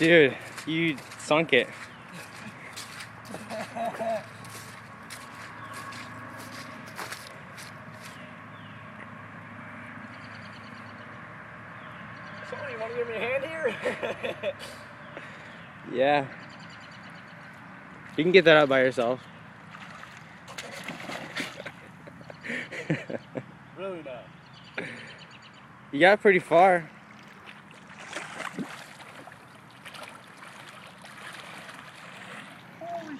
Dude, you sunk it. Somebody want to give me a hand here? Yeah. You can get that out by yourself. Really not. You got pretty far. Holy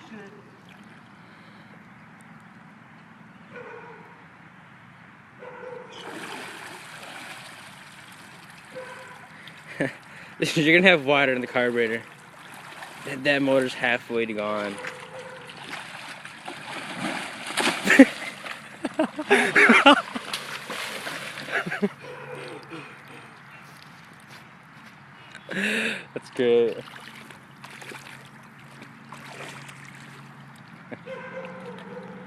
shit. You're gonna have water in the carburetor. That motor's halfway to gone. That's great.